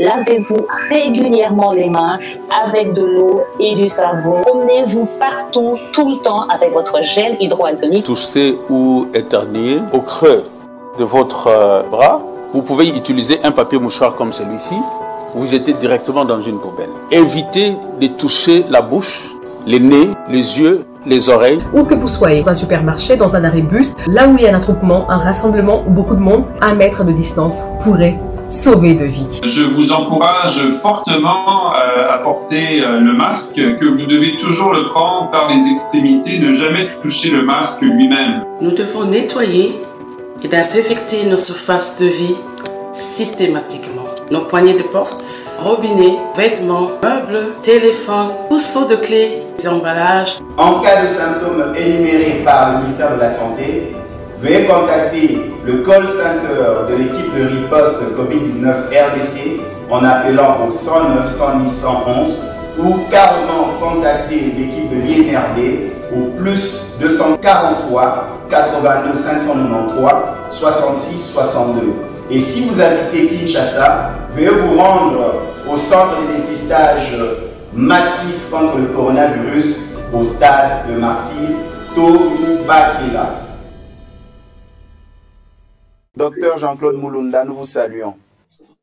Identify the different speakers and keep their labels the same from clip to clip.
Speaker 1: Lavez-vous régulièrement les mains avec de l'eau et du savon. Promenez-vous partout, tout le temps avec votre gel hydroalcoolique.
Speaker 2: Toussez ou éternuez au creux de votre bras. Vous pouvez utiliser un papier mouchoir comme celui-ci. Vous jetez directement dans une poubelle. Évitez de toucher la bouche, les nez, les yeux, les oreilles.
Speaker 3: Où que vous soyez, dans un supermarché, dans un arrêt de bus, là où il y a un attroupement, un rassemblement ou beaucoup de monde, 1 mètre de distance pourrait sauver de vie.
Speaker 4: Je vous encourage fortement à porter le masque, que vous devez toujours le prendre par les extrémités, ne jamais toucher le masque lui-même.
Speaker 5: Nous devons nettoyer et désinfecter nos surfaces de vie systématiquement. Nos poignées de porte, robinets, vêtements, meubles, téléphones, trousseaux de clés, et emballages.
Speaker 6: En cas de symptômes énumérés par le ministère de la Santé, veuillez contacter le call center de l'équipe de riposte COVID-19 RDC en appelant au 109 110 111 ou carrément contacter l'équipe de l'INRB au plus 243 82 593 66 62. Et si vous habitez Kinshasa, veuillez vous rendre au centre de dépistage massif contre le coronavirus au stade de Martyr Tony Bakela. Docteur Jean-Claude Mulunda, nous vous saluons.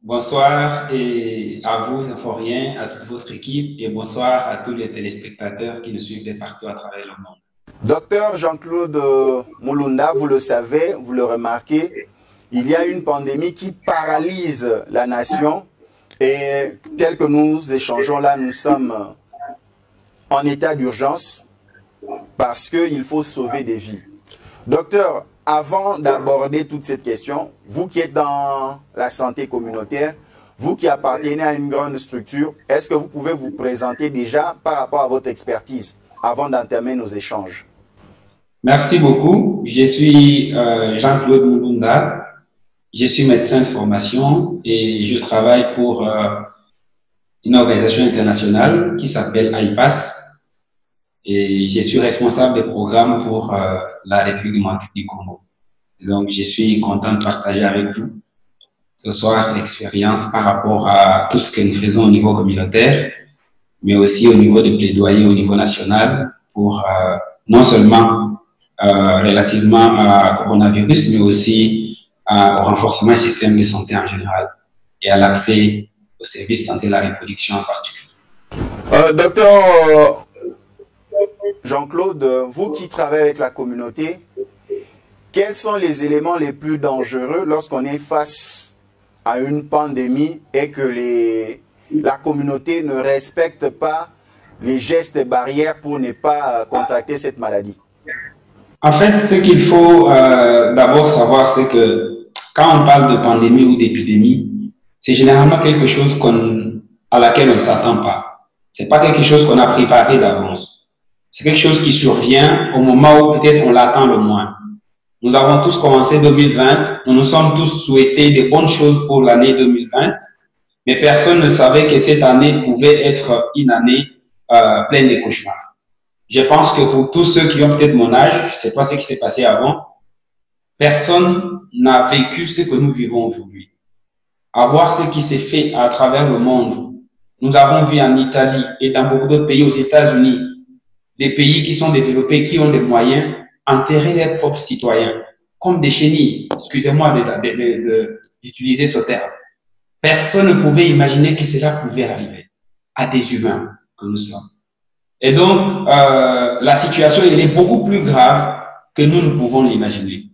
Speaker 7: Bonsoir et à vous, Inforiens, à toute votre équipe et bonsoir à tous les téléspectateurs qui nous suivent de partout à travers le monde.
Speaker 6: Docteur Jean-Claude Mulunda, vous le savez, vous le remarquez, il y a une pandémie qui paralyse la nation et tel que nous échangeons là, nous sommes en état d'urgence parce qu'il faut sauver des vies. Docteur, avant d'aborder toute cette question, vous qui êtes dans la santé communautaire, vous qui appartenez à une grande structure, est-ce que vous pouvez vous présenter déjà par rapport à votre expertise avant d'entamer nos échanges?
Speaker 7: Merci beaucoup. Je suis Jean-Claude Mulunda. Je suis médecin de formation et je travaille pour une organisation internationale qui s'appelle IPAS et je suis responsable des programmes pour la République démocratique du Congo. Donc, je suis content de partager avec vous ce soir l'expérience par rapport à tout ce que nous faisons au niveau communautaire, mais aussi au niveau de plaidoyer au niveau national pour non seulement relativement à coronavirus, mais aussi au renforcement du système de santé en général et à l'accès aux services de santé et la reproduction en particulier.
Speaker 6: Docteur Jean-Claude, vous qui travaillez avec la communauté, quels sont les éléments les plus dangereux lorsqu'on est face à une pandémie et que la communauté ne respecte pas les gestes et barrières pour ne pas contracter cette maladie?
Speaker 7: En fait, ce qu'il faut d'abord savoir, c'est que quand on parle de pandémie ou d'épidémie, c'est généralement quelque chose à laquelle on ne s'attend pas. C'est pas quelque chose qu'on a préparé d'avance. C'est quelque chose qui survient au moment où peut-être on l'attend le moins. Nous avons tous commencé 2020, nous nous sommes tous souhaités de bonnes choses pour l'année 2020, mais personne ne savait que cette année pouvait être une année pleine de cauchemars. Je pense que pour tous ceux qui ont peut-être mon âge, je ne sais pas ce qui s'est passé avant, personne n'a vécu ce que nous vivons aujourd'hui. À voir ce qui s'est fait à travers le monde, nous avons vu en Italie et dans beaucoup d'autres pays, aux États-Unis, des pays qui sont développés, qui ont des moyens, enterrer leurs propres citoyens, comme des chenilles. Excusez-moi d'utiliser ce terme. Personne ne pouvait imaginer que cela pouvait arriver à des humains que nous sommes. Et donc, la situation, elle est beaucoup plus grave que nous ne pouvons l'imaginer.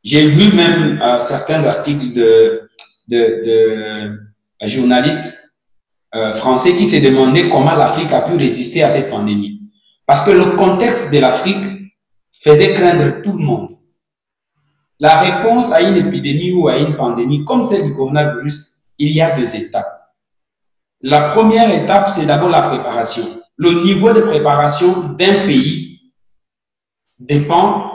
Speaker 7: J'ai vu même certains articles de journalistes français qui se demandaient comment l'Afrique a pu résister à cette pandémie. Parce que le contexte de l'Afrique faisait craindre tout le monde. La réponse à une épidémie ou à une pandémie, comme celle du coronavirus, il y a 2 étapes. La première étape, c'est d'abord la préparation. Le niveau de préparation d'un pays dépend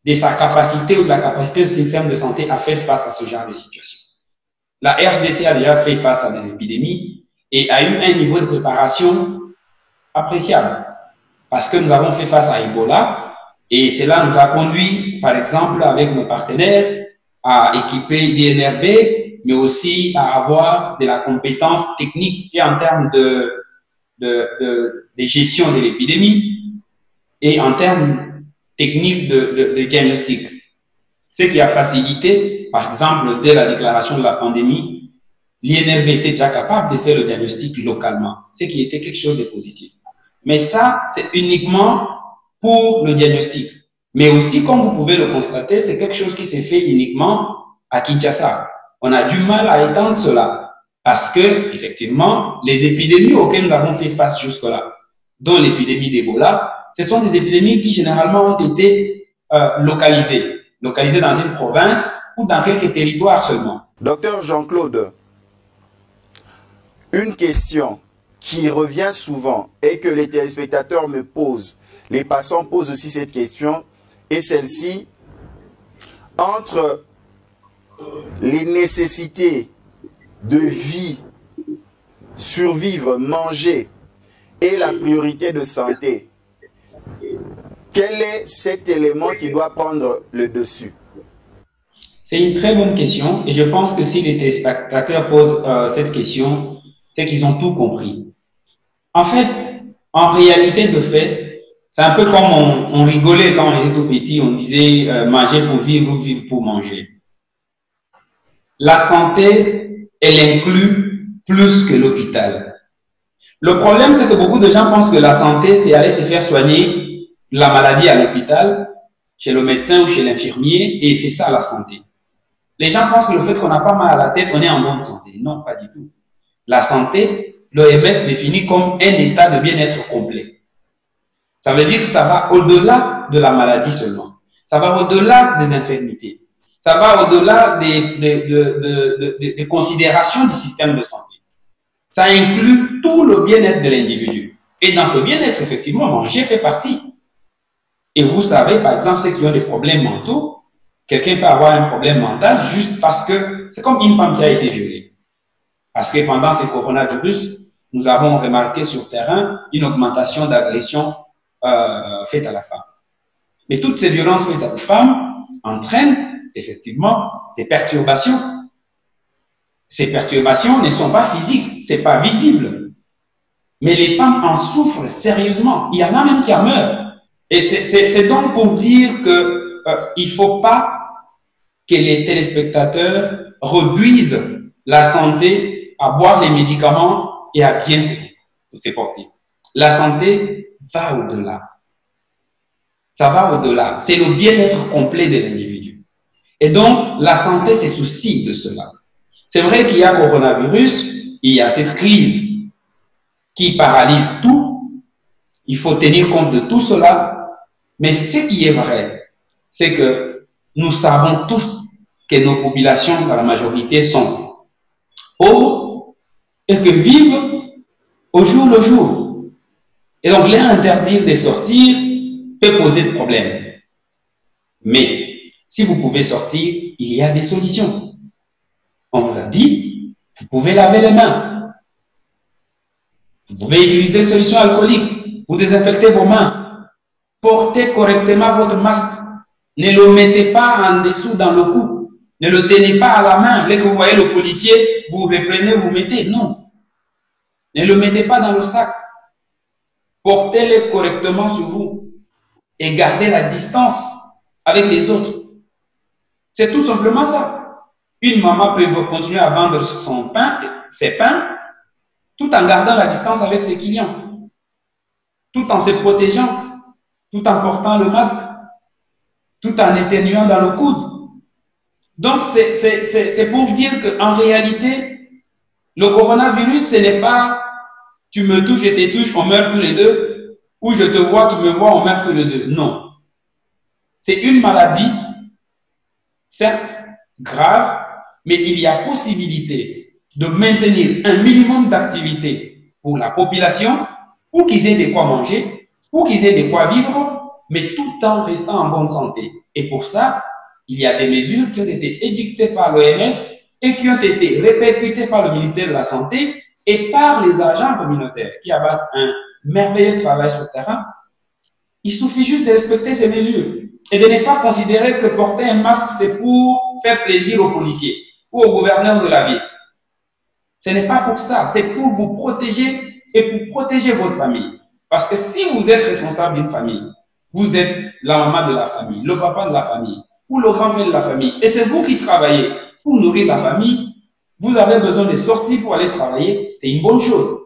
Speaker 7: de sa capacité ou de la capacité du système de santé à faire face à ce genre de situation. La RDC a déjà fait face à des épidémies et a eu un niveau de préparation appréciable parce que nous avons fait face à Ebola et cela nous a conduit, par exemple, avec nos partenaires, à équiper l'INRB, mais aussi à avoir de la compétence technique et en termes de gestion de l'épidémie et en termes techniques de diagnostic. Ce qui a facilité, par exemple, dès la déclaration de la pandémie, l'INRB était déjà capable de faire le diagnostic localement, ce qui était quelque chose de positif. Mais ça, c'est uniquement pour le diagnostic. Mais aussi, comme vous pouvez le constater, c'est quelque chose qui s'est fait uniquement à Kinshasa. On a du mal à étendre cela parce que, effectivement, les épidémies auxquelles nous avons fait face jusque-là, dont l'épidémie d'Ebola, ce sont des épidémies qui généralement ont été localisées dans une province ou dans quelques territoires seulement.
Speaker 6: Docteur Jean-Claude, une question qui revient souvent et que les téléspectateurs me posent, les passants posent aussi cette question, et celle-ci, entre les nécessités de vie, survivre, manger, et la priorité de santé, quel est cet élément qui doit prendre le dessus?
Speaker 7: C'est une très bonne question, et je pense que si les téléspectateurs posent cette question, c'est qu'ils ont tout compris. En fait, en réalité de fait, c'est un peu comme on rigolait quand on était tout petit, on disait manger pour vivre ou vivre pour manger. La santé, elle inclut plus que l'hôpital. Le problème, c'est que beaucoup de gens pensent que la santé, c'est aller se faire soigner la maladie à l'hôpital, chez le médecin ou chez l'infirmier, et c'est ça la santé. Les gens pensent que le fait qu'on n'a pas mal à la tête, on est en bonne santé. Non, pas du tout. La santé, l'OMS définit comme un état de bien-être complet. Ça veut dire que ça va au-delà de la maladie seulement. Ça va au-delà des infirmités. Ça va au-delà des considérations du système de santé. Ça inclut tout le bien-être de l'individu. Et dans ce bien-être, effectivement, manger fait partie. Et vous savez, par exemple, ceux qui ont des problèmes mentaux, quelqu'un peut avoir un problème mental juste parce que c'est comme une femme qui a été violée. Parce que pendant ces coronavirus, nous avons remarqué sur terrain une augmentation d'agression faite à la femme. Mais toutes ces violences faites à la femme entraînent effectivement des perturbations. Ces perturbations ne sont pas physiques, c'est pas visible. Mais les femmes en souffrent sérieusement. Il y en a même qui en meurent. Et c'est donc pour dire que il faut pas que les téléspectateurs réduisent la santé à boire les médicaments et à bien se porter. La santé va au-delà. Ça va au-delà. C'est le bien-être complet de l'individu. Et donc, la santé se soucie de cela. C'est vrai qu'il y a coronavirus, il y a cette crise qui paralyse tout. Il faut tenir compte de tout cela. Mais ce qui est vrai, c'est que nous savons tous que nos populations, dans la majorité, sont pauvres et que vivent au jour le jour. Et donc, leur interdire de sortir peut poser des problèmes. Mais, si vous pouvez sortir, il y a des solutions. On vous a dit, vous pouvez laver les mains. Vous pouvez utiliser une solution alcoolique. Vous désinfectez vos mains. Portez correctement votre masque. Ne le mettez pas en dessous dans le cou. Ne le tenez pas à la main. Dès que vous voyez le policier, vous reprenez, vous mettez. Non. Ne le mettez pas dans le sac. Portez-le correctement sur vous. Et gardez la distance avec les autres. C'est tout simplement ça. Une maman peut continuer à vendre son pain, ses pains, tout en gardant la distance avec ses clients. Tout en se protégeant. Tout en portant le masque. Tout en éternuant dans le coude. Donc, c'est pour dire qu'en réalité, le coronavirus, ce n'est pas tu me touches, je te touche, on meurt tous les deux, ou je te vois, tu me vois, on meurt tous les deux. Non. C'est une maladie, certes grave, mais il y a possibilité de maintenir un minimum d'activité pour la population, pour qu'ils aient de quoi manger, pour qu'ils aient de quoi vivre, mais tout en restant en bonne santé. Et pour ça, il y a des mesures qui ont été édictées par l'OMS et qui ont été répercutées par le ministère de la Santé et par les agents communautaires qui abattent un merveilleux travail sur le terrain. Il suffit juste de respecter ces mesures. et de ne pas considérer que porter un masque, c'est pour faire plaisir aux policiers ou au gouverneur de la ville. Ce n'est pas pour ça, c'est pour vous protéger et pour protéger votre famille. Parce que si vous êtes responsable d'une famille, vous êtes la maman de la famille, le papa de la famille ou le grand-père de la famille, et c'est vous qui travaillez pour nourrir la famille, vous avez besoin de sortir pour aller travailler, c'est une bonne chose.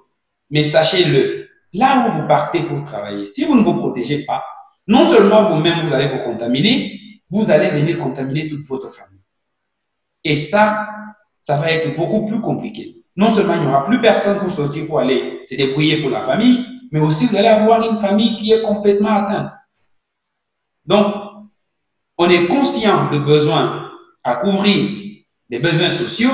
Speaker 7: Mais sachez-le, là où vous partez pour travailler, si vous ne vous protégez pas, non seulement vous-même vous allez vous contaminer, vous allez venir contaminer toute votre famille. Et ça va être beaucoup plus compliqué. Non seulement il n'y aura plus personne pour sortir pour aller se débrouiller pour la famille, mais aussi vous allez avoir une famille qui est complètement atteinte. Donc, on est conscient de besoin à couvrir les besoins sociaux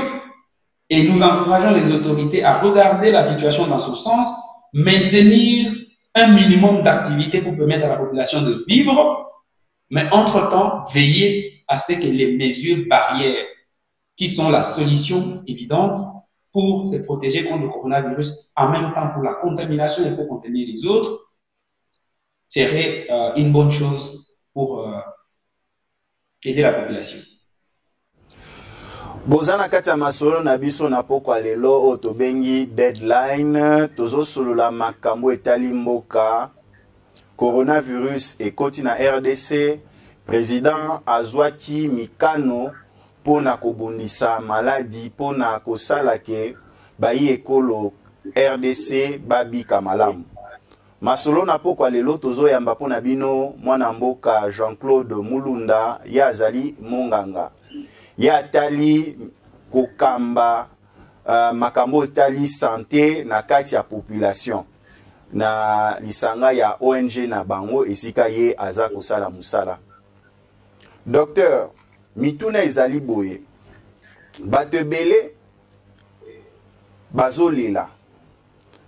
Speaker 7: et nous encourageons les autorités à regarder la situation dans ce sens, maintenir un minimum d'activité pour permettre à la population de vivre, mais entre-temps, veiller à ce que les mesures barrières, qui sont la solution évidente pour se protéger contre le coronavirus, en même temps pour la contamination et pour contenir les autres, serait une bonne chose pour aider la population.
Speaker 6: Bozana kati masolo na biso na pokwa lelo o tobengi deadline tozo solola makambo etali mboka coronavirus ekoti na RDC président azwaki mikano pona kobundisa maladi pona kosala ke bayi ekolo RDC babika malamu. Masolo na pokwa lelo tozo yamba pona bino mwana mboka Jean-Claude Mulunda ya azali monganga. Ya tali kokamba makambo tali santé na kati ya population na lisanga ya ONG na bango esika ye aza kosala musala. Docteur mituna ezali boye batebele bazolela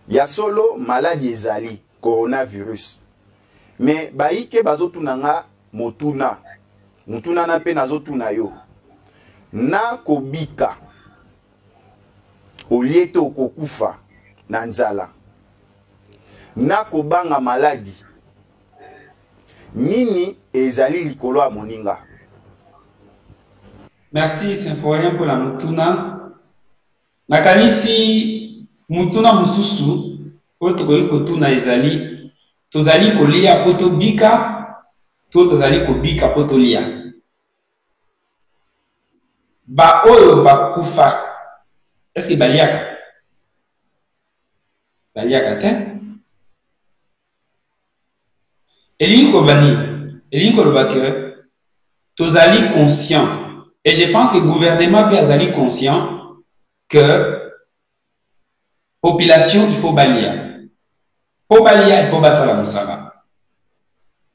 Speaker 6: ya solo maladi ezali coronavirus mais baike bazotunanga motuna na pe nazotuna yo na kobika oliete okokufa na nzala na kobanga maladi nini ezali likolo ya moninga.
Speaker 7: Merci Symphorien pour la mutuna. Nakanisi mutuna mususu otokoki kotuna ezali tozali kolia po tobika to tozali kobika po tolia. Ba oyo bakufa est-ce que baliaka te elingi koloba ke tozali conscient et je pense que le gouvernement peut être conscient que population il faut balia il faut basala musala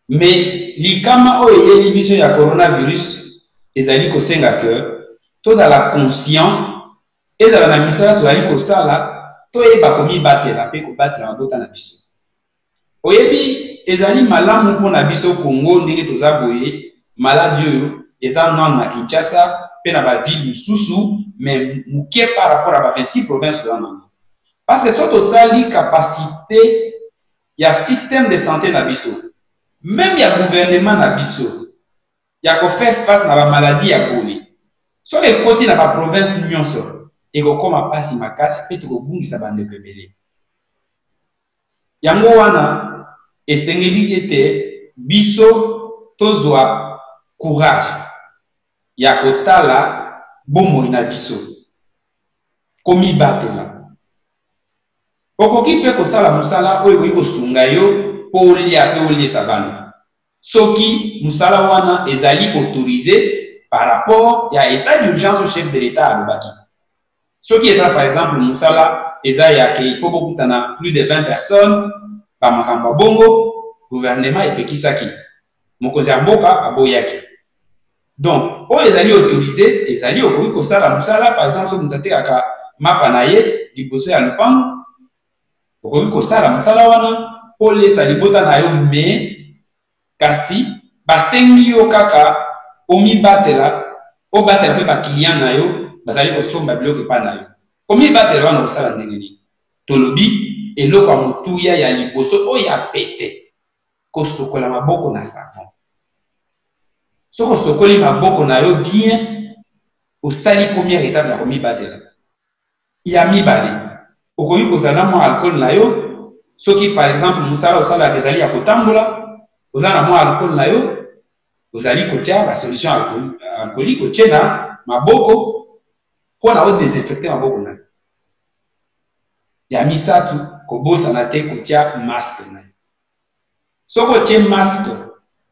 Speaker 7: mais likama oyo eyeli biso ya coronavirus ezali kosenga que tozala conscient ezala na misala tozali kosala toyeba komibatela mpe kobatela mabota na biso oyebi ezali malamu mpona biso Congo ndenge toza boye maladi oyo eza non na Kinshasa mpe na bavile mosusu mais moke par rapport à 26 provinces de l'Anango parce que so totali capacité ya système de santé na biso même ya gouvernement na biso ya kofaire face na bamaladie ya boye so ekoti na baprovince nyonso ekokoma pasi makasi mpe tokobungisa bandeko ebele yango wana esengeli ete biso tozwa courage ya kotala bomoi na biso komibatela okoki mpe kosala musala oyo ekoki kosunga yo mpo olia mpe oliesa bana soki musala wana ezali autorisé par rapport à l'état d'urgence au chef de l'État à Lubaki. Ce qui est ça, par exemple, Moussala, il faut beaucoup de plus de 20 personnes, par Makamba Bongo, gouvernement et Pekisaki. Mokozi Amboka, Aboyaki. Donc, pour les alliés autorisés, les alliés au Moussala, par exemple, si vous avez un Mapanaye, Diposé à Lupang, Moussala wana, pour les salibota na yo, mais, kasi, basengi yo kaka, omi batela pe ba client na yo bazali ko somba biloko pa na yo omi batela wana osala ndenge nini tolobi eloko mutuya ya liboso oya pete ko sokola maboko na savon Ce que sokoli maboko na yo bien, au sali première étape na komi batela. Il y a mi balé. Au koyi kozala mo alcool na yo, ce qui par exemple musala au sala ezali ya kotambola, ozana mo alcool na yo, ozali kotia la solution alcoolique otie na maboko pour na désinfecter maboko na. Ya misatu kobosa na te kotia masque na. Soko tie masque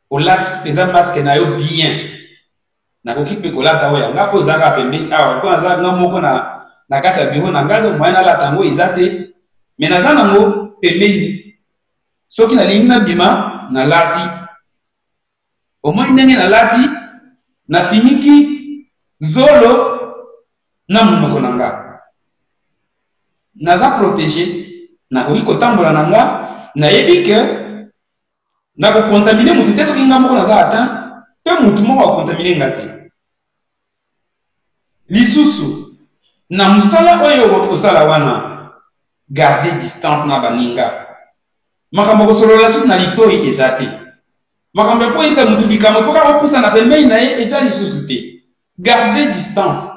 Speaker 7: au lax pesa masque na yo bien. Na kokipe kolata oya ngapo zaka pembe awa ko za no moko na kata biro na ngalo mwana la tango izate menaza nango pembeni. Soki na lingina bima na lati au moins ndenge na lati na finiki zolo na munoko nanga naza protéger na koki kotambola nanga na yebi que na ko contaminer mutu te soki ngamoko naza atteint pe mutu moko ko contaminer ngati lisusu na musala oyo osala wana garder distance na baninga makambo kosolola susu na litoi ezate makambo po isa mutu bikamo foka opusa na pembeni na ye eza lisusu te garder distance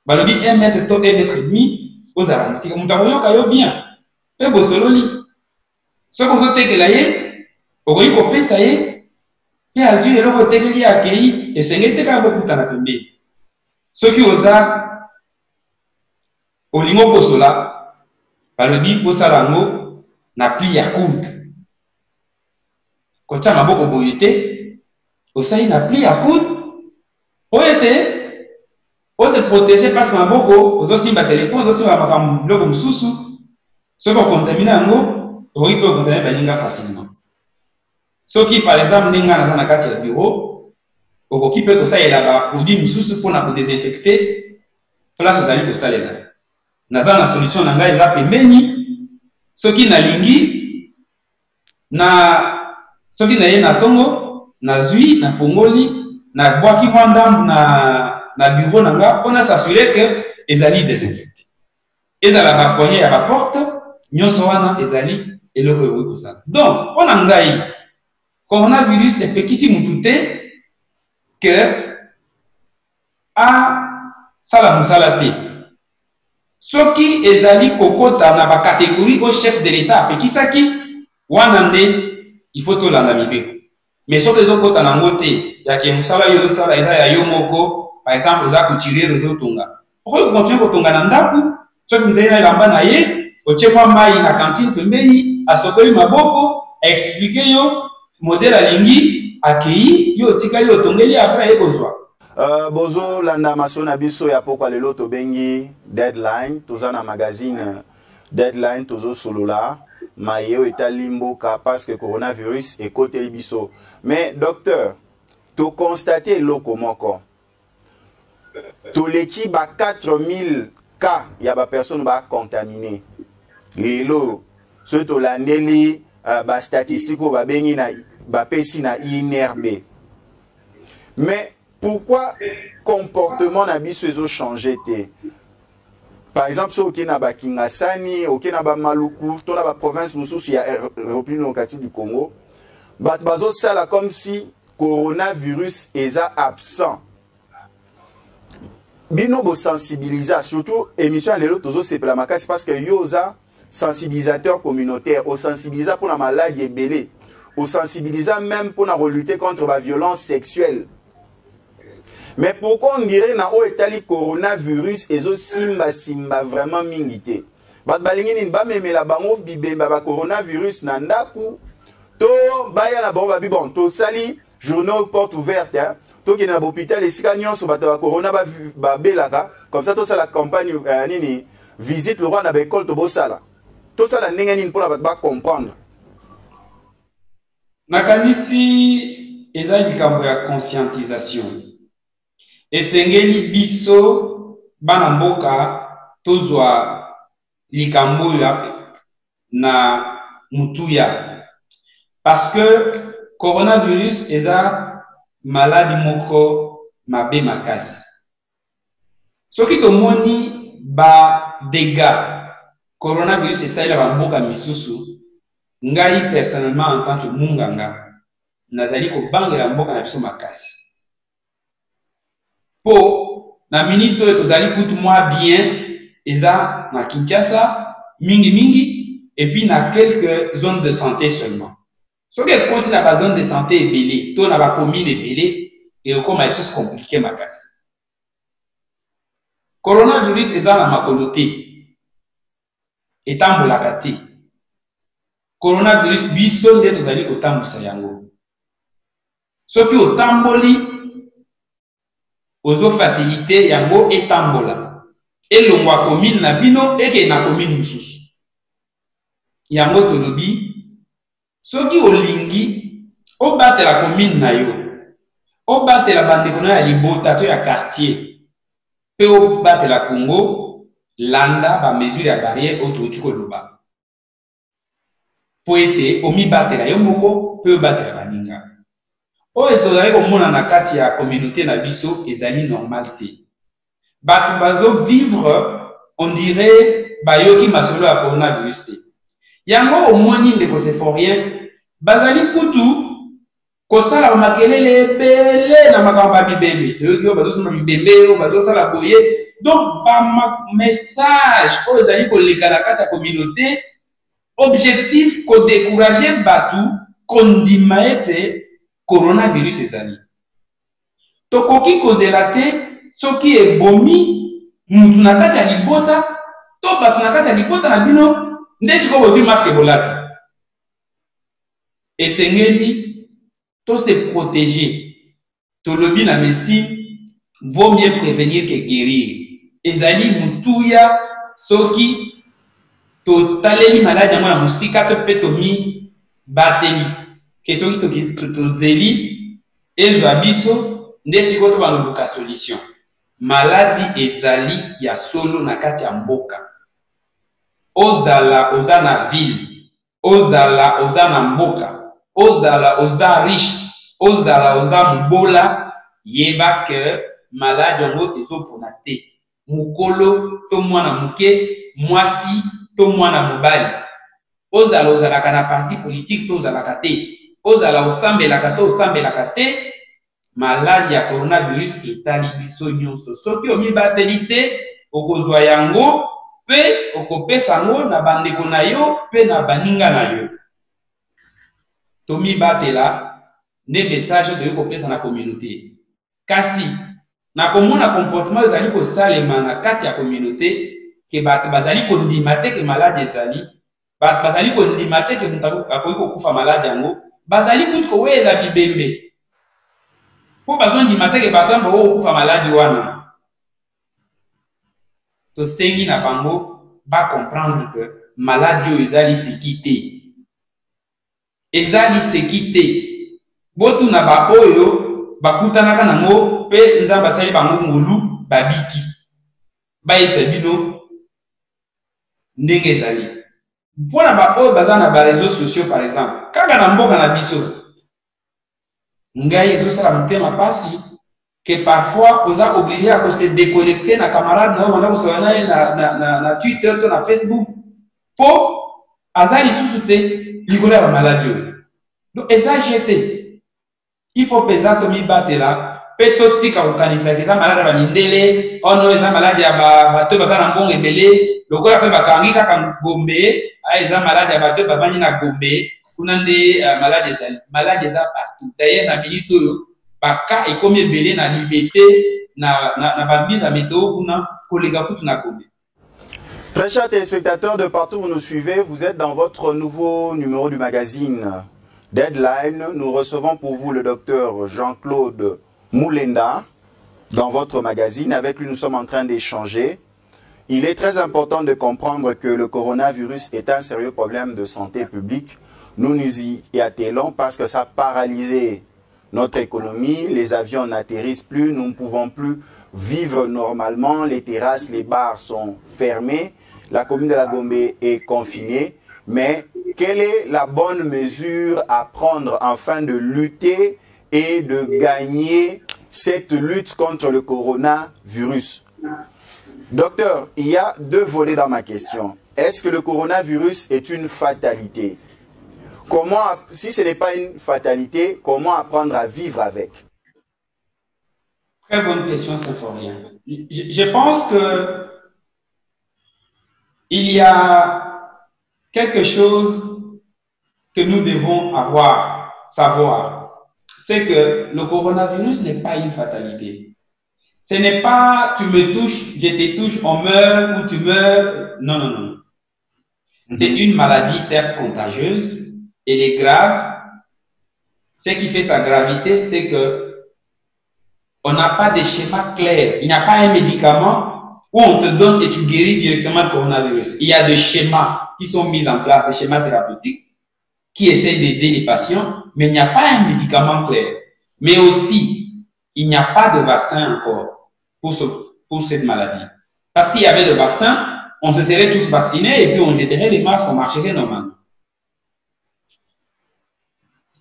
Speaker 7: balobi 1 mètre to 1 mètre demi ozala musika mutu akoyoka yo bien pe bosololi soki ozotekela ye okoki kopesa ye pe azwi eloko otekeli akei esengeli te kaka bokuta na pembeni soki oza olingo kosola balobi kosala yango na pli ya coude kotia maboko boye te osali na pli ya coude po ete ose protéger parce que maboko ozosimba telefone ozosimba makambo biloko mosusu soki okontamine yango okoki mpe okontamine baninga facilement soki par exemple ndenge nga naza na kati ya bureau okoki mpe kosalela baproduit mosusu mpona kodesinfecte place ozali kosalela naza na solution na ngai eza pembeni soki nalingi soki naye na tongo nazwi nafongoli nabwaki mwa ndambu na bureau na nga mpona s'assurer que ezali désinfecté ezala bapoignet ya baporte nyonso wana ezali eloko ekoki kosala donc mpona ngai coronavirus epekisi mutu te que asala mosala te soki ezali kokota na bakategorie au chef de l'état apekisaki wana nde il faut tolanda mibeko mais soki ezokota nango te yake mosala oyo ezosala eza ya yo moko par exemple oza couturier ozotonga okoki kokontinue kotonga na ndako soki ndenge na elamba na ye otie mwa mai na kantine pembeni asokoli maboko aexplike yo modele alingi akei yo otikali otongeli apres aye kozwa
Speaker 6: bozo landa maso na biso ya pokwa lelo tobengi deadline toza na magazine deadline tozo solola mayo etali mboka parce que coronavirus ekoteli biso mais docteur to constater eloko moko toleki ba 4000 cas ya ba personne ba contaminé lelo so tolandeli ba statistique ba bengi na ba pesi na INRB mais pourquoi comportement na biso ezo changer te par exemple so oke na ba Kingasani oke na ba Maluku to na ba province mosusu ya République démocratique du Congo bato bazo sala comme si coronavirus eza absent bino bo sensibiliser surtout émission lelo tozo sepela makasi parce que yoza sensibilisateur communautaire au sensibiliser pour la maladie ebele au sensibiliser même pour la lutter contre la violence sexuelle. Mais pourquoi on dirait na o etali coronavirus ezo simba vraiment mingité. Bat balingi ni ba memela bango bibemba ba coronavirus na ndaku to baya na bango babi bon to sali journaux porte ouverte hein. To ki na l'hôpital esika nyonso bata ba corona ba belaka comme ça to sala campagne nini visite le roi na ba école to bosala. To sala ndenge nini pona ba comprendre.
Speaker 7: Nakanisi eza likambo ya conscientisation. Esengeli biso bana mboka tozwa likambo ya na mutuya. Parce que coronavirus eza maladie moko mabe makasi. Soki tomoni ba dégâts coronavirus esaila ba mboka misusu ngai personnellement en tant que munganga nazali ko bangela mboka na biso makasi Po, na minute tozali kutu moi bien, eza na Kinshasa, mingi, et puis na quelques zones de santé seulement. Ce qui est contre la zone de santé est belé, tout na ba commune est belé, et comme les choses compliquées ma casse. Coronavirus eza na makoloté, etambolaka te. Coronavirus biso nde tozali kotambusa yango. Soki otamboli ozo facilité yango etambola. Elongwa commune na bino eke na commune mususu. Yango tolobi soki olingi obatela commune na yo. Obatela bandeko na ya libota to ya quartier. Pe obatela Congo landa ba mesure ya barrière autour koloba. Po ete omibatela yo moko pe obatela baninga. O ezolari komona na kati ya communauté na biso ezali normal te. Bato bazo vivre on dirait bayoki masolo ya coronavirus te. Yango omoni ndeko seforien bazali kutu kosala makelele ebele na makambo ya bibembe. Toyoki oyo bazosala bibembe oyo bazosala boye. Donc ba message oyo ezali koleka na kati ya communauté objectif ko décourager batu kondima ete coronavirus ezali. Tokoki kozela te soki ebomi mutu na kati ya libota to batu na kati ya libota na bino nde siko bozwi masque bolati. Esengeli to se protéger. Tolobi na médecine vaut mieux prévenir que guérir. Ezali mutuya soki to taleli malade yango na musika to pe tomi bateli ke soki to zeli ezwa biso nde siko to balobuka solution. Maladi ezali ya solo na kati ya mboka. Ozala oza na ville, ozala oza na mboka, ozala oza riche, ozala oza mbola, yeba ke maladi yango ezopona te. Mukolo to mwana muke, mwasi to mwana mobali. Ozala ozalaka na parti politique to ozalaka te. Ozala osambelaka to osambelaka te. Maladi ya coronavirus etali biso nyonso. Soki omibateli te, okozwa yango pe okopesa yango na bandeko na yo pe na baninga na yo. Tomibatela ne message to kopesa na communauté. Kasi na komona comportement ezali kosalema na kati ya communauté ke bato bazali kondima te ke maladi ezali, bato bazali kondima te ke mutu akoki kokufa maladi yango, bazali kutu koweza bibembe. Po bazondima te ke bato yango kokufa maladi wana. Tosengi na bango ba comprendre que maladi oyo ezali seki te. Ezali seki te. Botu na ba oyo bakutanaka nango pe nzambe asali bango ngolu babiki. Bayebisa bino ndenge ezali. Mpona ba oyo baza na ba réseaux sociaux par exemple, kaka na mboka na biso ngai ezosala motema pasi que parfois oza obligé à se déconnecter na camarade na oyo kosala naye na Twitter to na Facebook po aza lisusu te likolo ya bamaladi oyo. Donc eza jeté. Il faut penser tomibatela pe totika kokanisa eza maladi ya bamindele ono eza maladi ya bato baza na mbongo ebele lokola pe bakangi kaka Gombe eza maladi ya bato bavandi na Gombe kuna nde maladi ezali. Maladi eza partout. D'ailleurs na minute oyo baka ekomi ebele na liberté na bambisa météo kuna kolega kutu na Gombe.
Speaker 6: Très chers téléspectateurs de partout où vous nous suivez, vous êtes dans votre nouveau numéro du magazine Deadline. Nous recevons pour vous le docteur Jean-Claude Moulenda dans votre magazine. Avec lui, nous sommes en train d'échanger. Il est très important de comprendre que le coronavirus est un sérieux problème de santé publique. Nous nous y attelons parce que ça a paralysé notre économie. Les avions n'atterrissent plus, nous ne pouvons plus vivre normalement. Les terrasses, les bars sont fermés. La commune de la Gombe est confinée. Mais quelle est la bonne mesure à prendre afin de lutter et de gagner cette lutte contre le coronavirus? Docteur, il y a deux volets dans ma question. Est-ce que le coronavirus est une fatalité? Comment, si ce n'est pas une fatalité, comment apprendre à vivre avec?
Speaker 7: Très bonne question, Symphorien. Je pense que il y a quelque chose que nous devons savoir. C'est que le coronavirus n'est pas une fatalité. Ce n'est pas tu me touches, je te touche, on meurt ou tu meurs. Non, non, non. C'est une maladie certes contagieuse, elle est grave. Ce qui fait sa gravité, c'est que on n'a pas de schéma clair. Il n'y a pas un médicament où on te donne et tu guéris directement le coronavirus. Il y a des schémas qui sont mis en place, des schémas thérapeutiques qui essaient d'aider les patients, mais il n'y a pas un médicament clair. Mais aussi, il n'y a pas de vaccin encore pour cette maladie. Parce qu'il y avait le vaccin, on se serait tous vaccinés et puis on jetterait les masques, on marcherait normalement.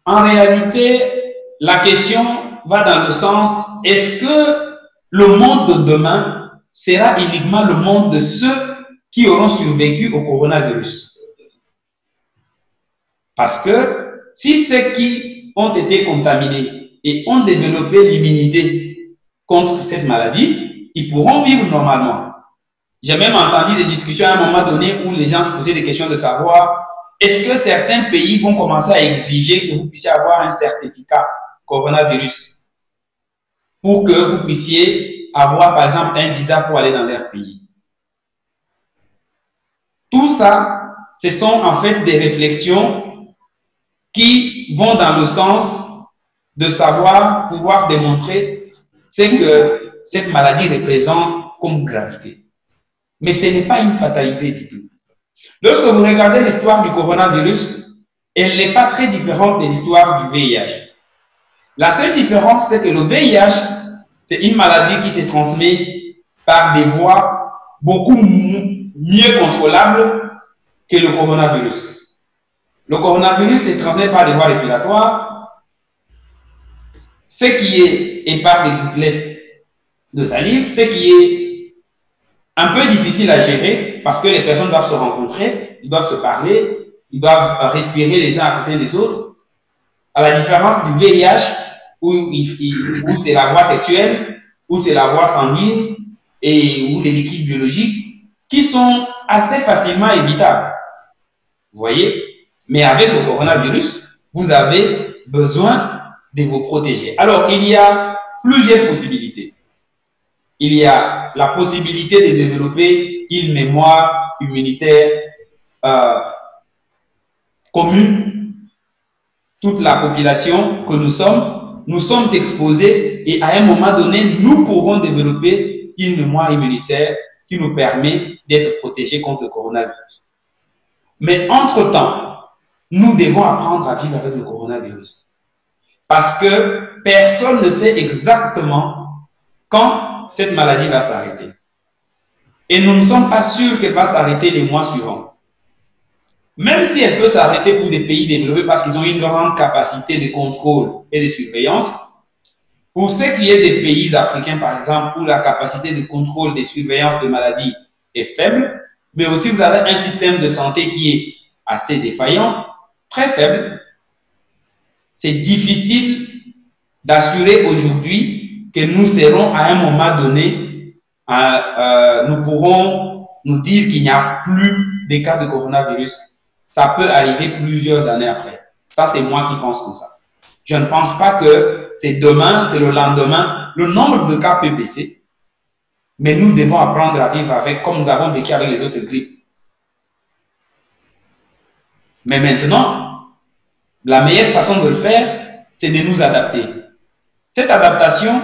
Speaker 7: En réalité, la question va dans le sens, est-ce que le monde de demain sera uniquement le monde de ceux qui auront survécu au coronavirus? Parce que si ceux qui ont été contaminés et ont développé l'immunité contre cette maladie, ils pourront vivre normalement. J'ai même entendu des discussions à un moment donné où les gens se posaient des questions de savoir est-ce que certains pays vont commencer à exiger que vous puissiez avoir un certificat coronavirus pour que vous puissiez avoir, par exemple, un visa pour aller dans leur pays. Tout ça, ce sont en fait des réflexions qui vont dans le sens de savoir, pouvoir démontrer ce que cette maladie représente comme gravité. Mais ce n'est pas une fatalité du tout. Lorsque vous regardez l'histoire du coronavirus, elle n'est pas très différente de l'histoire du VIH. La seule différence, c'est que le VIH, c'est une maladie qui se transmet par des voies beaucoup mieux contrôlables que le coronavirus. Le coronavirus se transmet par des voies respiratoires, ce qui est, et par des gouttelettes de salive, ce qui est un peu difficile à gérer parce que les personnes doivent se rencontrer, ils doivent se parler, ils doivent respirer les uns à côté des autres. À la différence du VIH, où c'est la voie sexuelle, où c'est la voie sanguine et où les liquides biologiques qui sont assez facilement évitables. Vous voyez? Mais avec le coronavirus, vous avez besoin de vous protéger. Alors, il y a plusieurs possibilités. Il y a la possibilité de développer une mémoire immunitaire commune. Toute la population que nous sommes exposés et à un moment donné, nous pourrons développer une mémoire immunitaire qui nous permet d'être protégés contre le coronavirus. Mais entre-temps, nous devons apprendre à vivre avec le coronavirus. Parce que personne ne sait exactement quand cette maladie va s'arrêter. Et nous ne sommes pas sûrs qu'elle va s'arrêter les mois suivants. Même si elle peut s'arrêter pour des pays développés parce qu'ils ont une grande capacité de contrôle et de surveillance, pour ce qui est des pays africains, par exemple, où la capacité de contrôle des surveillances de maladies est faible, mais aussi vous avez un système de santé qui est assez défaillant, très faible, c'est difficile d'assurer aujourd'hui que nous serons à un moment donné, nous pourrons nous dire qu'il n'y a plus de cas de coronavirus. Ça peut arriver plusieurs années après. Ça, c'est moi qui pense comme ça. Je ne pense pas que c'est demain, c'est le lendemain. Le nombre de cas peut baisser, mais nous devons apprendre à vivre avec, comme nous avons vécu avec les autres grippes. Mais maintenant, la meilleure façon de le faire, c'est de nous adapter. Cette adaptation,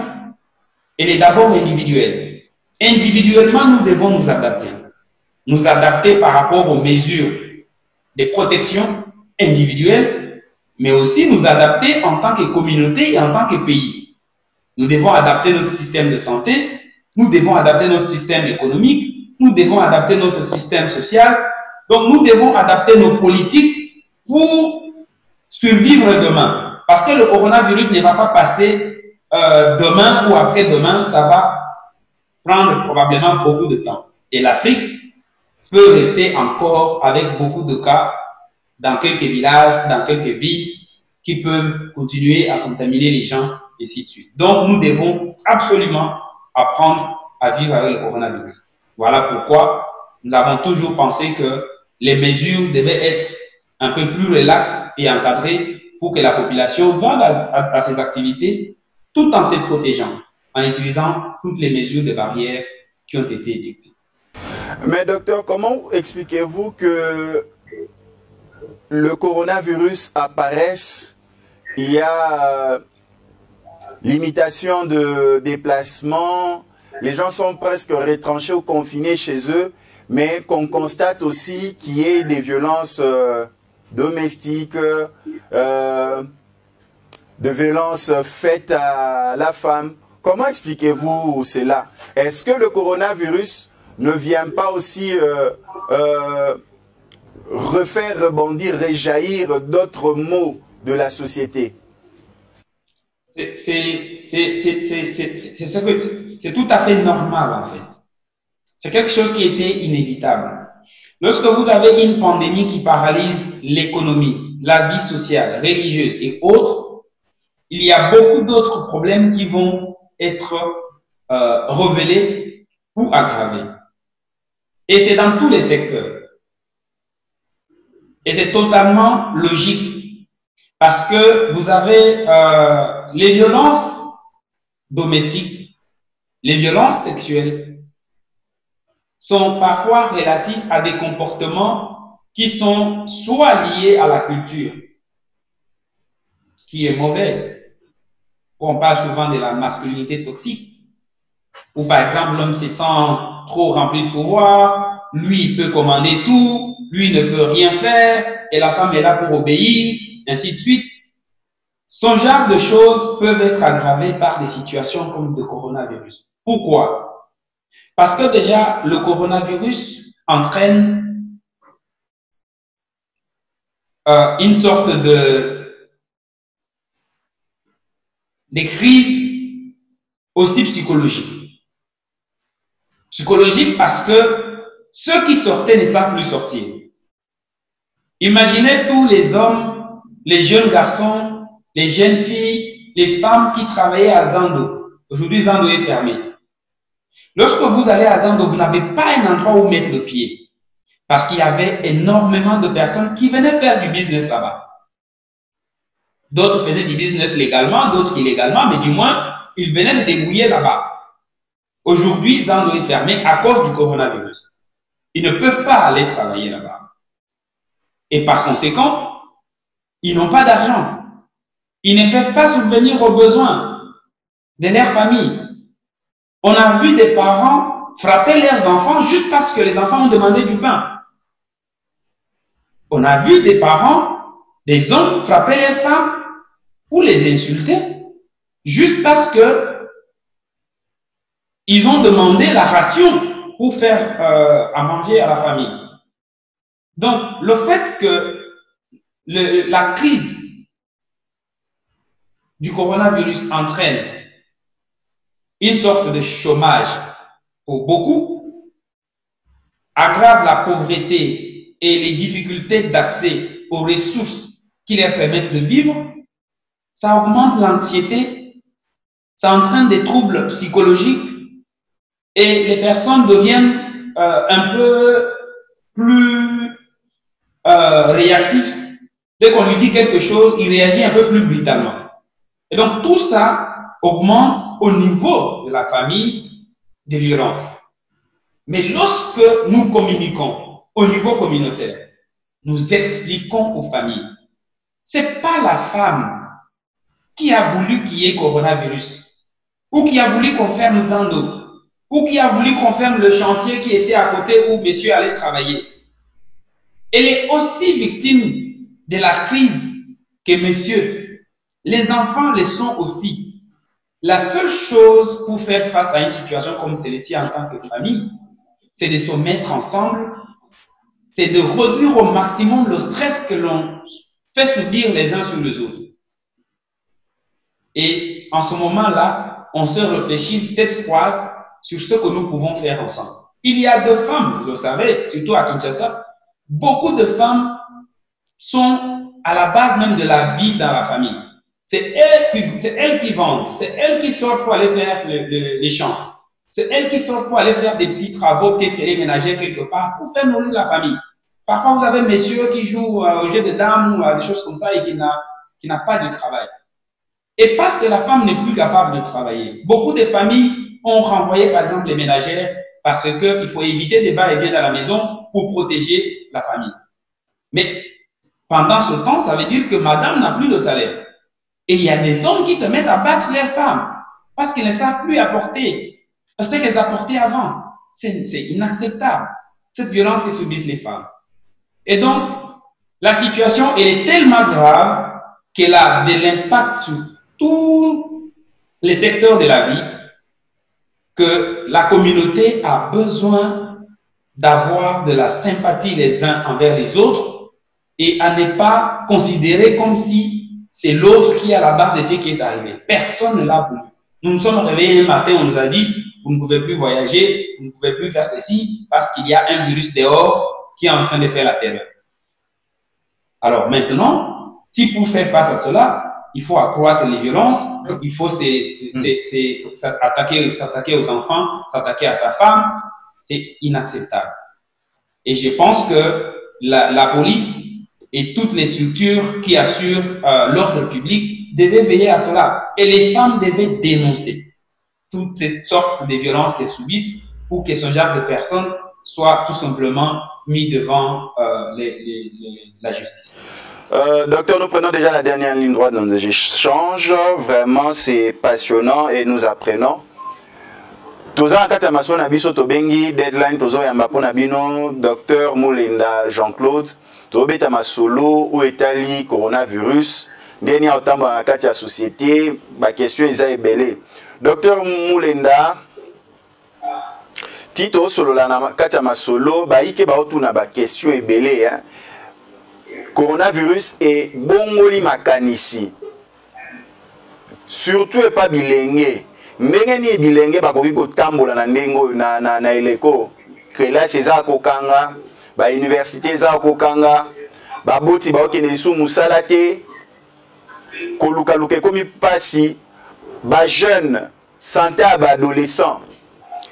Speaker 7: elle est d'abord individuelle. Individuellement, nous devons nous adapter. Nous adapter par rapport aux mesures de protection individuelle, mais aussi nous adapter en tant que communauté et en tant que pays. Nous devons adapter notre système de santé, nous devons adapter notre système économique, nous devons adapter notre système social. Donc, nous devons adapter nos politiques pour survivre demain. Parce que le coronavirus ne va pas passer demain ou après-demain, ça va prendre probablement beaucoup de temps. Et l'Afrique peut rester encore avec beaucoup de cas dans quelques villages, dans quelques villes, qui peuvent continuer à contaminer les gens, et ainsi de suite. Donc, nous devons absolument apprendre à vivre avec le coronavirus. Voilà pourquoi nous avons toujours pensé que les mesures devaient être un peu plus relaxes et encadrées pour que la population vende à ses activités tout en se protégeant, en utilisant toutes les mesures de barrière qui ont été édictées.
Speaker 6: Mais docteur, comment expliquez-vous que le coronavirus apparaisse? Il y a limitation de déplacement, les gens sont presque retranchés ou confinés chez eux, mais qu'on constate aussi qu'il y ait des violences domestiques, de violences faites à la femme. Comment expliquez-vous cela? Est-ce que le coronavirus ne vient pas aussi refaire rebondir, réjaillir d'autres maux de la société?
Speaker 7: C'est tout à fait normal en fait. C'est quelque chose qui était inévitable. Lorsque vous avez une pandémie qui paralyse l'économie, la vie sociale, religieuse et autres, il y a beaucoup d'autres problèmes qui vont être révélés ou aggravés. Et c'est dans tous les secteurs. Et c'est totalement logique parce que vous avez les violences domestiques, les violences sexuelles sont parfois relatives à des comportements qui sont soit liés à la culture, qui est mauvaise. On parle souvent de la masculinité toxique, où par exemple l'homme se sent trop rempli de pouvoir, lui il peut commander tout, lui ne peut rien faire, et la femme est là pour obéir, ainsi de suite. Ce genre de choses peuvent être aggravées par des situations comme le coronavirus. Pourquoi? Parce que déjà, le coronavirus entraîne une sorte de crise aussi psychologique. Psychologique parce que ceux qui sortaient ne savent plus sortir. Imaginez tous les hommes, les jeunes garçons, les jeunes filles, les femmes qui travaillaient à Zando. Aujourd'hui, Zando est fermé. Lorsque vous allez à Zando, vous n'avez pas un endroit où mettre le pied. Parce qu'il y avait énormément de personnes qui venaient faire du business là-bas. D'autres faisaient du business légalement, d'autres illégalement, mais du moins, ils venaient se débrouiller là-bas. Aujourd'hui, Zando est fermé à cause du coronavirus. Ils ne peuvent pas aller travailler là-bas. Et par conséquent, ils n'ont pas d'argent. Ils ne peuvent pas subvenir aux besoins de leur famille. On a vu des parents frapper leurs enfants juste parce que les enfants ont demandé du pain. On a vu des parents, des hommes frapper leurs femmes ou les insulter juste parce que ils ont demandé la ration pour faire à manger à la famille. Donc, le fait que la crise du coronavirus entraîne une sorte de chômage pour beaucoup, aggrave la pauvreté et les difficultés d'accès aux ressources qui leur permettent de vivre, ça augmente l'anxiété, ça entraîne des troubles psychologiques et les personnes deviennent un peu plus réactifs. Dès qu'on lui dit quelque chose, il réagit un peu plus brutalement. Et donc tout ça augmente au niveau de la famille des violences. Mais lorsque nous communiquons au niveau communautaire, nous expliquons aux familles, c'est pas la femme qui a voulu qu'il y ait coronavirus, ou qui a voulu qu'on ferme Zando, ou qui a voulu qu'on ferme le chantier qui était à côté où monsieur allait travailler. Elle est aussi victime de la crise que monsieur. Les enfants le sont aussi. La seule chose pour faire face à une situation comme celle-ci en tant que famille, c'est de se mettre ensemble, c'est de réduire au maximum le stress que l'on fait subir les uns sur les autres. Et en ce moment-là, on se réfléchit tête froide sur ce que nous pouvons faire ensemble. Il y a des femmes, vous le savez, surtout à Kinshasa, beaucoup de femmes sont à la base même de la vie dans la famille. C'est elles qui vendent, c'est elles qui sortent pour aller faire les champs. C'est elles qui sortent pour aller faire des petits travaux, peut-être faire les ménagères quelque part, pour faire nourrir la famille. Parfois, vous avez messieurs qui jouent au jeu de dames ou à des choses comme ça et qui n'a pas de travail. Et parce que la femme n'est plus capable de travailler, beaucoup de familles ont renvoyé, par exemple, les ménagères parce qu'il faut éviter des va-et-vient à la maison pour protéger la famille. Mais pendant ce temps, ça veut dire que madame n'a plus de salaire. Et il y a des hommes qui se mettent à battre leurs femmes parce qu'ils ne savent plus apporter ce qu'elles apportaient avant. C'est inacceptable, cette violence que subissent les femmes. Et donc, la situation, elle est tellement grave qu'elle a de l'impact sur tous les secteurs de la vie que la communauté a besoin d'avoir de la sympathie les uns envers les autres et à ne pas considérer comme si c'est l'autre qui est à la base de ce qui est arrivé. Personne ne l'a voulu. Nous nous sommes réveillés un matin, on nous a dit, vous ne pouvez plus voyager, vous ne pouvez plus faire ceci, parce qu'il y a un virus dehors qui est en train de faire la terreur. Alors maintenant, si pour faire face à cela, il faut accroître les violences, il faut s'attaquer aux enfants, s'attaquer à sa femme, c'est inacceptable. Et je pense que la police et toutes les structures qui assurent l'ordre public devaient veiller à cela. Et les femmes devaient dénoncer toutes ces sortes de violences qu'elles subissent pour que ce genre de personnes soient tout simplement mis devant la justice.
Speaker 6: Docteur, nous prenons déjà la dernière ligne droite dans nos échanges. Vraiment, c'est passionnant et nous apprenons. Toza kata masona biso to bengi deadline tozo yamba pona bino Docteur Mulinda Jean-Claude to beta masolo ou etali coronavirus ndeni otamba na kati ya société ba question eza ebele. Docteur Mulinda tito solo la na kati ya masolo ba ike ba otuna ba question ebele hein. Coronavirus et bongoli makanisi surtout et pas bilenge. Ndenge ni bilenge bakoki kotambola na ndengo na eleko classe eza kokanga ba université eza kokanga ba boti ba okene su musala te koluka luke komi pasi ba jeune santé ba adolescent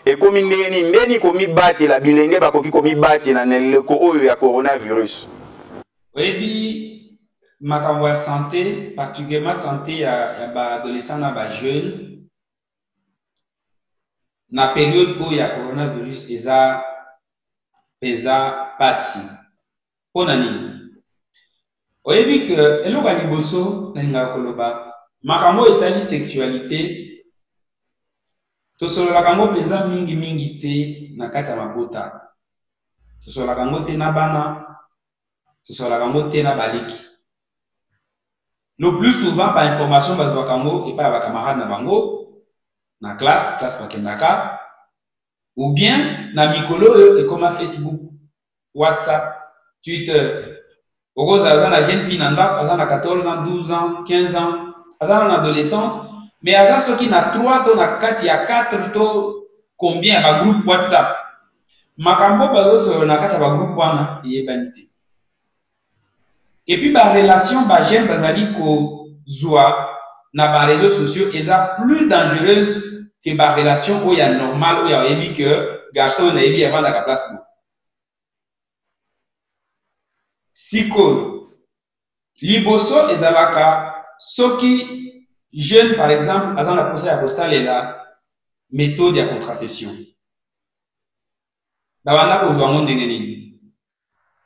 Speaker 6: et komi ndeni komi bate la bilenge bakoki komi bate na eleko oyo ya coronavirus.
Speaker 7: Oui, makambo ya santé, particulièrement santé ya ba adolescent na ba jeune. Na période où il y a coronavirus, eza pasi. Ponani. Oyebi que eloko liboso na linga koloba, makambo etali sexualité. To solo la kango peza mingi te na kati ya mabota. To solo la kango te na bana, to solo la kango te na baliki. Le plus souvent par information bazwa kango et pas ba camarade na bango. Na classe bakendaka, ou bien na mikolo et comme Facebook, WhatsApp, Twitter. Oko zaza na jeune fille nanda, aza na 14 ans, 12 ans, 15 ans, aza na adolescent, mais aza soki na 3 to na kati ya 4 to combien ba groupe WhatsApp. Makambo bazo so na kati ba groupe wana yebanité. Et puis ba relation ba jeune bazali ko zwa na ba réseaux sociaux eza plus dangereuse que la relation où il y a normal, où il y a émis que garçon n'a émis avant la place. Siko, liboso ezalaka, ceux qui jeunes par exemple, azan la poussée à ressaler la méthode de contraception. Babana ko zwango ndengeni.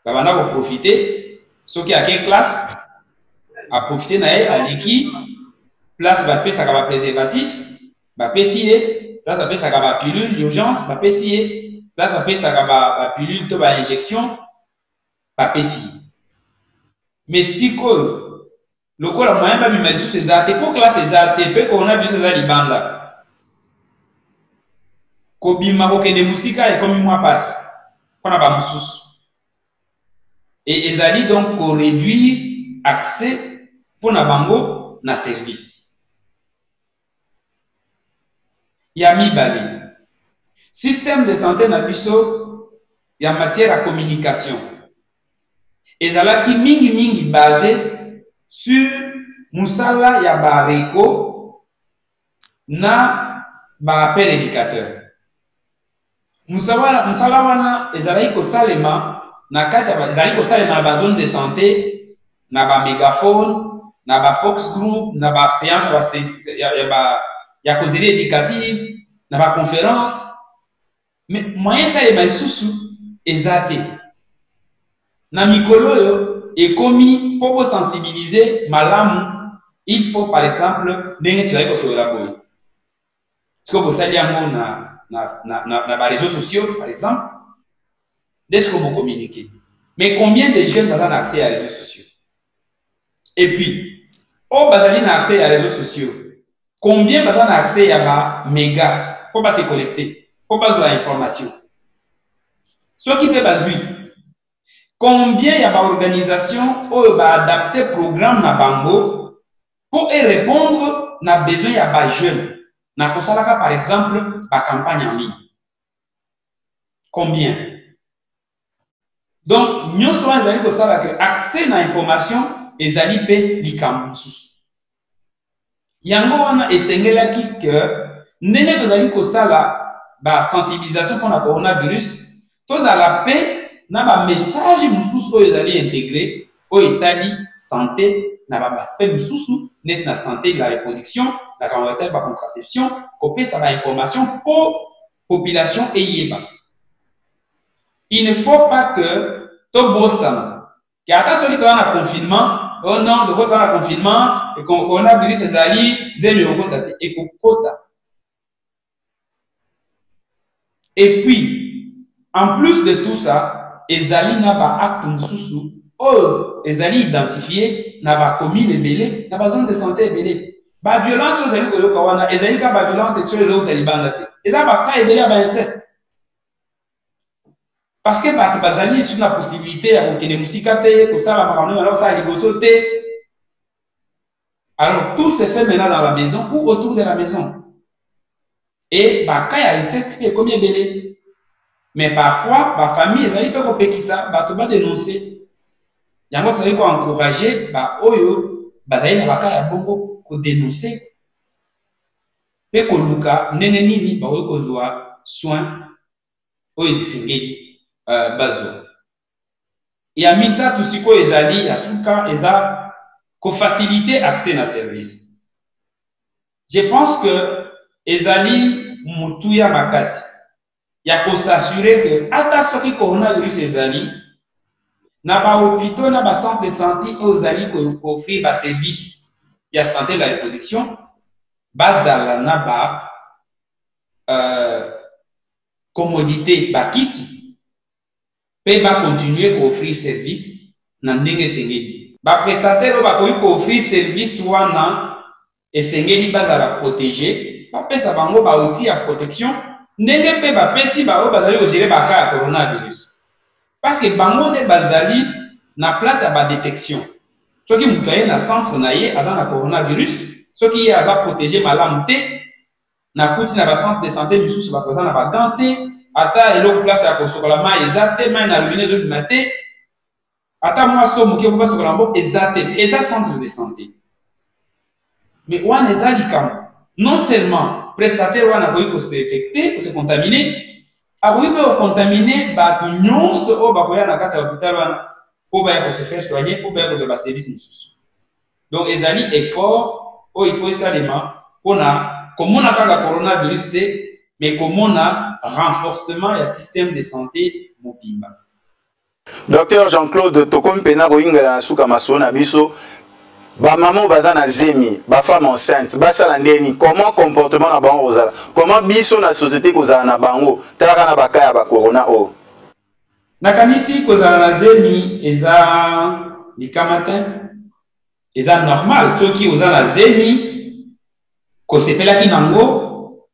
Speaker 7: Babana ko profiter, ceux qui a quelle classe, à profiter na à liki, place va faire ça comme préservatif. Place va faire ça comme pilule d'urgence, place va faire ça comme pilule de injection, mais si le corps a moyen pas de mettre ces artes, pour classe ces artes, peut qu'on a vu ces artes banda. Kobima koke de musika et comme moi passe, qu'on a pas moussous. Et ils allaient donc réduire accès pour na bango na service. Yami Bali. Système de santé na biso ya matière à communication. Et zala qui mingi basé sur musala ya ba reko na ba appel éducateur. Musala wana ezalaki kosalema na kati ezalaki kosalema na ba zone de santé, na ba mégaphone, na ba fox group, na ba séance ya causerie éducative, na ba conférence. Mais moyen salema lisusu eza te. Na mikolo oyo ekomi pour sensibiliser malamu, il faut par exemple ndenge tozali kosolola boye. Est-ce que vous savez na réseaux sociaux par exemple? Est-ce que vous communiquez? Mais combien de jeunes ont accès à réseaux sociaux? Et puis, au bazali na accès à réseaux sociaux, combien ont accès à ma méga pour pas se connecter, pour pas de l'information? Ce qui fait bazui. Combien il y a d'organisations où il va adapter le programme na bango pour répondre à besoin de jeunes. Na kosalaka par exemple la campagne en ligne. Combien? Donc, nous sommes accès à l'information et zalipe di campus. Yango wana esengelaki que ndenge tozali kosala ba sensibilisation pour la coronavirus, tozala pe na ba message mususu oyo ezali intégré oyo etali santé na ba aspect mususu net na santé de la reproduction, la contraception, kopesa ba information pour population eyeba. Il ne faut pas que to bossama ki ata soki to na confinement, oh non, de votre confinement et qu'on a virus ezali zemi okota te et kokota. Et puis en plus de tout ça, ezali na ba acte mususu oh ezali identifié na ba commune ebele na ba zone de santé ebele ba violence ezali koyoka wana ezali ka ba violence sexuelle ezo talibanda te ezali ba ka ebele ba inceste parce que ba bazali sur la possibilité ya kokende musika te kosala makambo alors ça liboso te. Alors tout se fait maintenant dans la maison ou autour de la maison et ba ka ya inceste est combien ebele. Mais parfois, ma famille, ils peuvent faire ça, ils peuvent dénoncer. Il y a qui encourager, oyo, bazali na baka ya bongo ko dénoncer. Pe ko luka nene nini ba oyo kozwa soin oyo zisengeli bazo. Ya misa tusiko ezali asuka eza ko faciliter accès na service. Je pense que ezali mutuya makasi. Il y a pour s'assurer que, à ce qui coronavirus ezali, na ba hôpitaux, na ba centre de santé, aux alliés pour offrir ba service, il y a santé de la reproduction, bazala na ba commodité, ba kisi, pe ba continuer pour offrir service, na ndenge sengeli. Ba prestataire ba pour offrir service wana, et sengeli bazala protéger, ba pesa bango ba outil à protection. Ndenge pe ba pesi ba o bazali gérer ba cas coronavirus parce que bango ne bazali na place à ba détection soki mutuye na centre na ye aza na coronavirus soki ye aza protéger malamu te na kuti na ba centre de santé misusu ba koza na ba dante ata eloko place ya kosokola mai eza te mai na robinet ezobima te ata mwa so moke po basokola mbo eza te eza centre de santé mais wana eza likambo non seulement prestataire wana koyi ko se infecter, ko se contaminer, akoyi ko contaminer ba nyonso o ba koya na kati ya hôpital wana po ba ko se faire soigner po ba ko ba service mususu. Donc ezali effort o il faut esalema pona komona kaka coronavirus te mais komona renforcement ya système de santé mobimba.
Speaker 6: Docteur Jean-Claude tokomi pena koyingela na suka masona biso ba maman baza na zemi ba femme enceinte basala ndeni comment comportement na bango ozala comment biso na société kozala na bango talaka na bakaya ba corona o
Speaker 7: nakanisi kozala na zemi eza likamata eza normal soki ozala na zemi ko sepelaki nango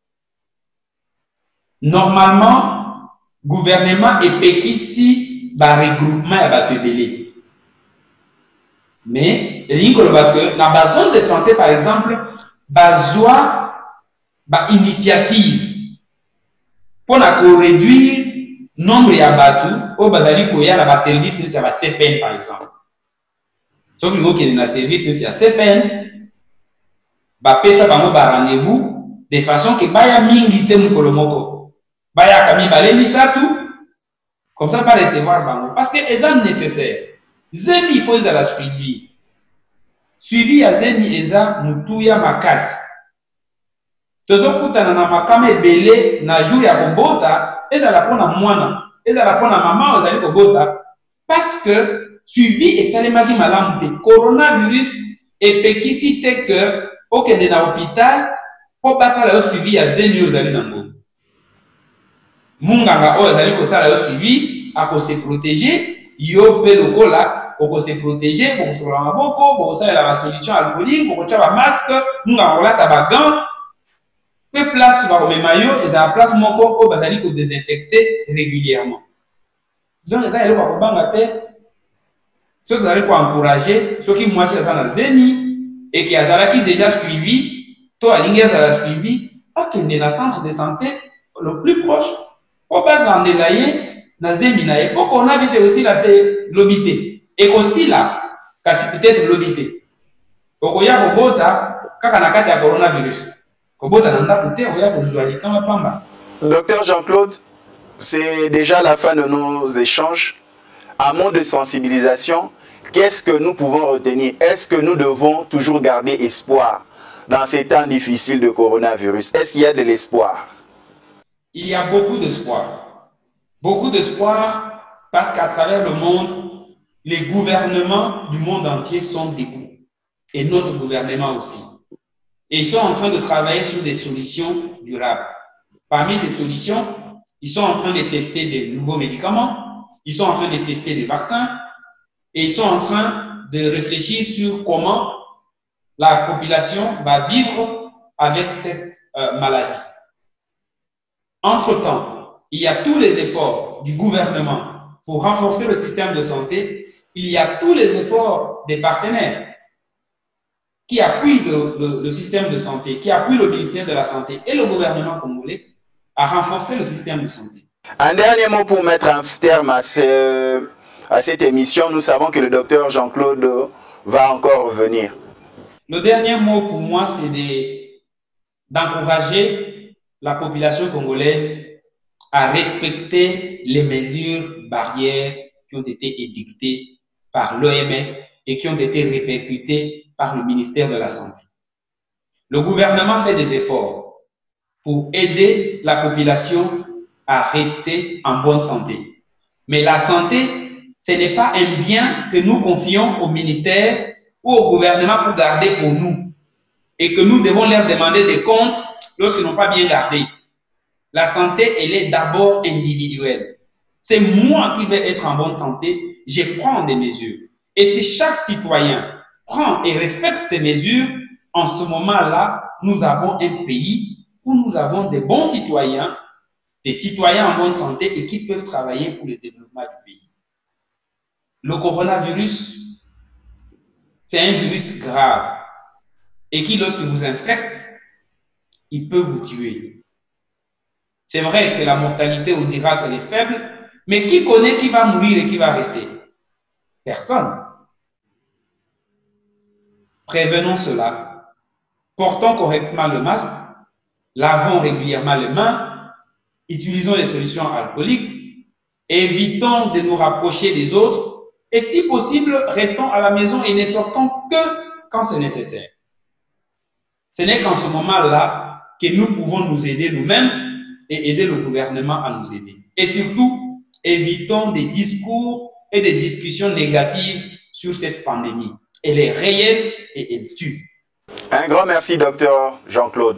Speaker 7: normalement gouvernement epekisi ba regroupement ya bato ebele. Mais, il y a dans la zone de santé, par exemple, besoin d'initiative pour réduire le nombre de bateaux au bazali koya na ba service de CPN par exemple. Sauf que le service de CPN bapesa bango ba rendez-vous de façon que baya mingi te mukolo moko baya kami balemi satu comme ça pas recevoir bango parce que eza nécessaire zemi il faut la suivi ya zemi eza mutuya makasi tozokutana na makama ebele na jour ya kobota ezala pona mwana ezala pona mama ozali kobota parce que suivi esalemaki malamu te coronavirus epekisi te que okende na hôpital po basala yo suivi ya zemi oyo ozali nango munganga oyo azali kosala yo suivi akose protéger yo mpe lokola okose protéger bokosokola maboko bokosalela basolution alcoolique bokotya bamasque munganga kolata bagant mpe place bakomema yo ezala place moko oyo bazali kodésinfecte régulièrement donc eza eloko akobanga te soki ozali koencourage soki mwasi aza na zemi eke azalaki déjà suivi to alingi azala suivi akende na centre de santé le plus proche po balandela ye na zemi na ye po kona biso ekosila te lobi te ekosila kasi peut-être lobi te okoya kobota kaka na kati ya coronavirus kobota na ndako te okoya kozwa likama pamba.
Speaker 6: Docteur Jean-Claude, c'est déjà la fin de nos échanges. À mot de sensibilisation, qu'est-ce que nous pouvons retenir? Est-ce que nous devons toujours garder espoir dans ces temps difficiles de coronavirus? Est-ce qu'il y a de l'espoir?
Speaker 7: Il y a beaucoup d'espoir. Beaucoup d'espoir parce qu'à travers le monde, les gouvernements du monde entier sont debout. Et notre gouvernement aussi. Et ils sont en train de travailler sur des solutions durables. Parmi ces solutions, ils sont en train de tester des nouveaux médicaments. Ils sont en train de tester des vaccins et ils sont en train de réfléchir sur comment la population va vivre avec cette maladie. Entre-temps, il y a tous les efforts du gouvernement pour renforcer le système de santé. Il y a tous les efforts des partenaires qui appuient le système de santé, qui appuient le ministère de la Santé et le gouvernement congolais à renforcer le système de santé.
Speaker 6: Un dernier mot pour mettre un terme à cette émission. Nous savons que le docteur Jean-Claude va encore revenir.
Speaker 7: Le dernier mot pour moi, c'est d'encourager la population congolaise à respecter les mesures barrières qui ont été édictées par l'OMS et qui ont été répercutées par le ministère de la Santé. Le gouvernement fait des efforts pour aider la population à rester en bonne santé. Mais la santé, ce n'est pas un bien que nous confions au ministère ou au gouvernement pour garder pour nous et que nous devons leur demander des comptes lorsqu'ils n'ont pas bien gardé. La santé, elle est d'abord individuelle. C'est moi qui vais être en bonne santé, je prends des mesures. Et si chaque citoyen prend et respecte ces mesures, en ce moment-là, nous avons un pays où nous avons des bons citoyens, des citoyens en bonne santé et qui peuvent travailler pour le développement du pays. Le coronavirus, c'est un virus grave et qui, lorsque vous infecte, il peut vous tuer. C'est vrai que la mortalité, on dira qu'elle est faible, mais qui connaît qui va mourir et qui va rester? Personne. Prévenons cela. Portons correctement le masque, lavons régulièrement les mains, utilisons les solutions alcooliques, évitons de nous rapprocher des autres et si possible, restons à la maison et ne sortons que quand c'est nécessaire. Ce n'est qu'en ce moment-là que nous pouvons nous aider nous-mêmes et aider le gouvernement à nous aider. Et surtout, évitons des discours et des discussions négatives sur cette pandémie. Elle est réelle et elle tue.
Speaker 6: Un grand merci, docteur Jean-Claude.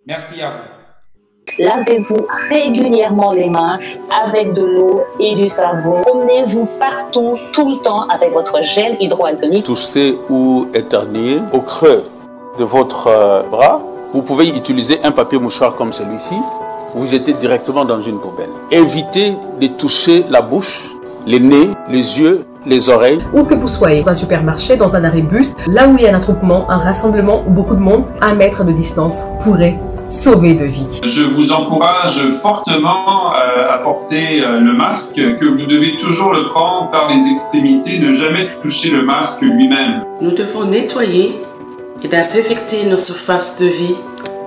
Speaker 7: Merci à vous.
Speaker 1: Lavez-vous régulièrement les mains avec de l'eau et du savon. Promenez-vous partout, tout le temps avec votre gel hydroalcoolique.
Speaker 2: Tousser ou éternuer au creux de votre bras. Vous pouvez utiliser un papier mouchoir comme celui-ci. Vous jetez directement dans une poubelle. Évitez de toucher la bouche, les nez, les yeux, les oreilles.
Speaker 3: Où que vous soyez, dans un supermarché, dans un arrêt bus, là où il y a un attroupement, un rassemblement ou beaucoup de monde, 1 mètre de distance pourrait sauver de vie.
Speaker 4: Je vous encourage fortement à porter le masque, que vous devez toujours le prendre par les extrémités, ne jamais toucher le masque lui-même.
Speaker 5: Nous devons nettoyer et désinfecter nos surfaces de vie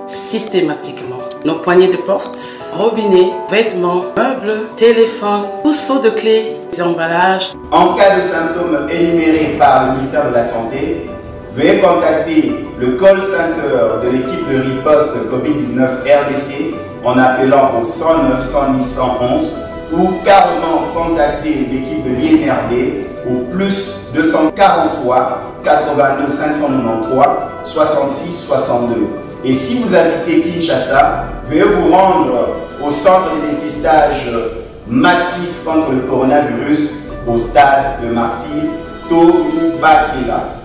Speaker 5: systématiquement. Nos poignées de porte, robinets, vêtements, meubles, téléphones, trousseaux de clés, et emballages.
Speaker 6: En cas de symptômes énumérés par le ministère de la Santé, veuillez contacter le call center de l'équipe de riposte COVID-19 RDC en appelant au 109 110 111 ou carrément contacter l'équipe de l'INRB au plus 243 82 593 66 62. Et si vous habitez Kinshasa, veuillez vous rendre au centre de dépistage massif contre le coronavirus au stade de Martyr Tony Bakela.